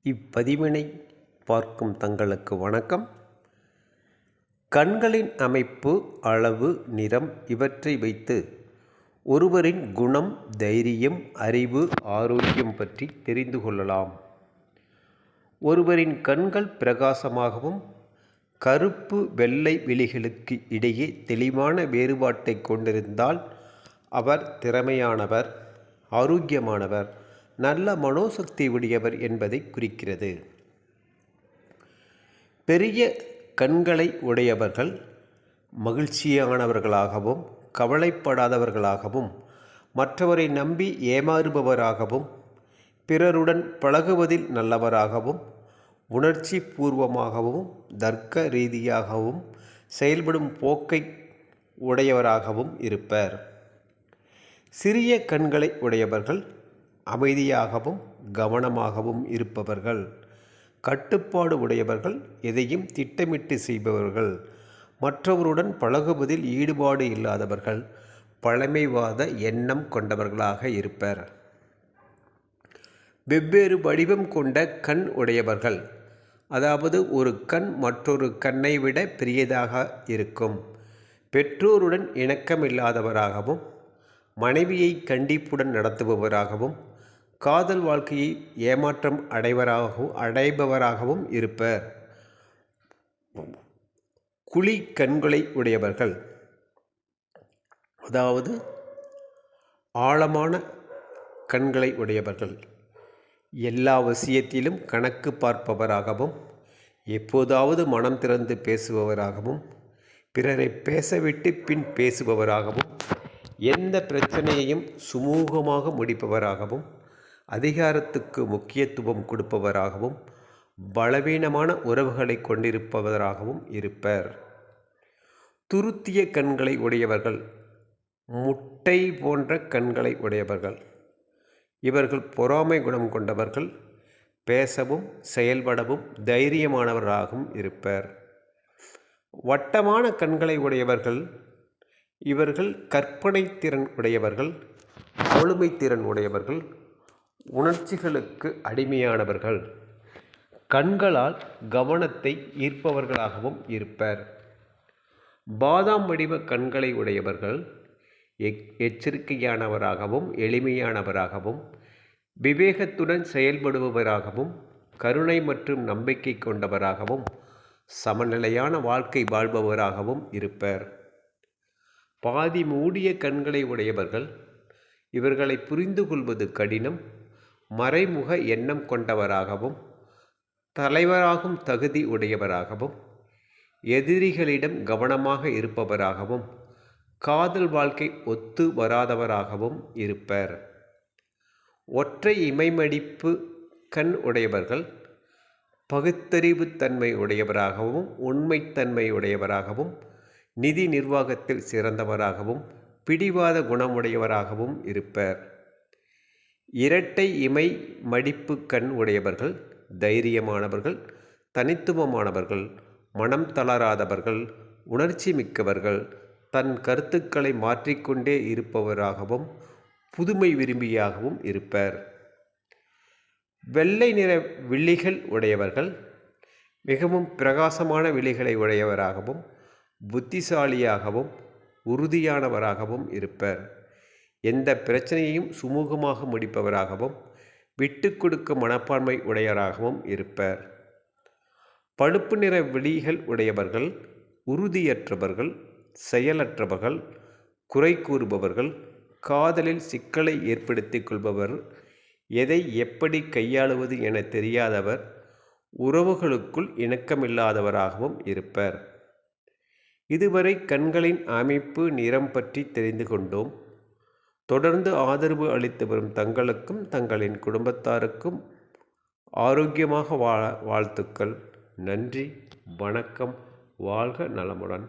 இப்பதிவினை பார்க்கும் தங்களுக்கு வணக்கம். கண்களின் அமைப்பு, அளவு, நிறம் இவற்றை வைத்து ஒருவரின் குணம், தைரியம், அறிவு, ஆரோக்கியம் பற்றி தெரிந்து கொள்ளலாம். ஒருவரின் கண்கள் பிரகாசமாகவும் கருப்பு வெள்ளை விழிகளுக்கு இடையே தெளிவான வேறுபாட்டை கொண்டிருந்தால் அவர் திறமையானவர், ஆரோக்கியமானவர், நல்ல மனோசக்தி உடையவர் என்பதை குறிக்கிறது. பெரிய கண்களை உடையவர்கள் மகிழ்ச்சியானவர்களாகவும் கவலைப்படாதவர்களாகவும் மற்றவரை நம்பி ஏமாறுபவராகவும் பிறருடன் பழகுவதில் நல்லவராகவும் உணர்ச்சி பூர்வமாகவும் தர்க்க ரீதியாகவும் செயல்படும் போக்கை உடையவராகவும் இருப்பர். சிறிய கண்களை உடையவர்கள் அமைதியாகவும் கவனமாகவும் இருப்பவர்கள், கட்டுப்பாடு உடையவர்கள், எதையும் திட்டமிட்டு செய்பவர்கள், மற்றவருடன் பழகுவதில் ஈடுபாடு இல்லாதவர்கள், பழமைவாத எண்ணம் கொண்டவர்களாக இருப்பர். வெவ்வேறு வடிவம் கொண்ட கண் உடையவர்கள், அதாவது ஒரு கண் மற்றொரு கண்ணை விட பெரியதாக இருக்கும். பெற்றோருடன் இணக்கமில்லாதவராகவும் மனைவியை கண்டிப்புடன் நடத்துபவராகவும் காதல் வாழ்க்கையை ஏமாற்றம் அடைபவராகவும் இருப்பர். குழி கண்களை உடையவர்கள், அதாவது ஆழமான கண்களை உடையவர்கள், எல்லா விஷயத்திலும் கணக்கு பார்ப்பவராகவும் எப்போதாவது மனம் திறந்து பேசுபவராகவும் பிறரை பேசவிட்டு பின் பேசுபவராகவும் எந்த பிரச்சனையையும் சுமூகமாக முடிப்பவராகவும் அதிகாரத்துக்கு முக்கியத்துவம் கொடுப்பவராகவும் பலவீனமான உறவுகளை கொண்டிருப்பவராகவும் இருப்பர். துருத்திய கண்களை உடையவர்கள், முட்டை போன்ற கண்களை உடையவர்கள், இவர்கள் பொறாமை குணம் கொண்டவர்கள், பேசவும் செயல்படவும் தைரியமானவராகவும் இருப்பர். வட்டமான கண்களை உடையவர்கள், இவர்கள் கற்பனை திறன் உடையவர்கள், ஆளுமை திறன் உடையவர்கள், உணர்ச்சிகளுக்கு அடிமையானவர்கள், கண்களால் கவனத்தை ஈர்ப்பவர்களாகவும் இருப்பர். பாதாம் வடிவ கண்களை உடையவர்கள் எச்சரிக்கையானவராகவும் எளிமையானவராகவும் விவேகத்துடன் செயல்படுபவராகவும் கருணை மற்றும் நம்பிக்கை கொண்டவராகவும் சமநிலையான வாழ்க்கை வாழ்பவராகவும் இருப்பர். பாதி மூடிய கண்களை உடையவர்கள், இவர்களை புரிந்து கொள்வது கடினம், மறைமுக எண்ணம் கொண்டவராகவும் தலைவராகும் தகுதி உடையவராகவும் எதிரிகளிடம் கவனமாக இருப்பவராகவும் காதல் வாழ்க்கை ஒத்து வராதவராகவும் இருப்பர். ஒற்றை இமைமடிப்பு கண் உடையவர்கள் பகுத்தறிவு தன்மை உடையவராகவும் உண்மைத்தன்மை உடையவராகவும் நிதி நிர்வாகத்தில் சிறந்தவராகவும் பிடிவாத குணமுடையவராகவும் இருப்பர். இரட்டை இமை மடிப்பு கண் உடையவர்கள் தைரியமானவர்கள், தனித்துவமானவர்கள், மனம் தளராதவர்கள், உணர்ச்சி மிக்கவர்கள், தன் கருத்துக்களை மாற்றிக்கொண்டே இருப்பவராகவும் புதுமை விரும்பியாகவும் இருப்பர். வெள்ளை நிற விழிகள் உடையவர்கள் மிகவும் பிரகாசமான விழிகளை உடையவராகவும் புத்திசாலியாகவும் உறுதியானவராகவும் இருப்பர். எந்த பிரச்சனையையும் சுமூகமாக முடிப்பவராகவும் விட்டு கொடுக்கும் மனப்பான்மை உடையவராகவும் இருப்பர். பழுப்பு நிற விழிகள் உடையவர்கள் உறுதியற்றவர்கள், செயலற்றவர்கள், குறை கூறுபவர்கள், காதலில் சிக்கலை ஏற்படுத்திக் கொள்பவர், எதை எப்படி கையாளுவது என தெரியாதவர், உறவுகளுக்குள் இணக்கமில்லாதவராகவும் இருப்பர். இதுவரை கண்களின் அமைப்பு, நிறம் பற்றி தெரிந்து கொண்டோம். தொடர்ந்து ஆதரவு அளித்து வரும் தங்களுக்கும் தங்களின் குடும்பத்தாருக்கும் ஆரோக்கியமாக வாழ்த்துக்கள். நன்றி, வணக்கம், வாழ்க நலமுடன்.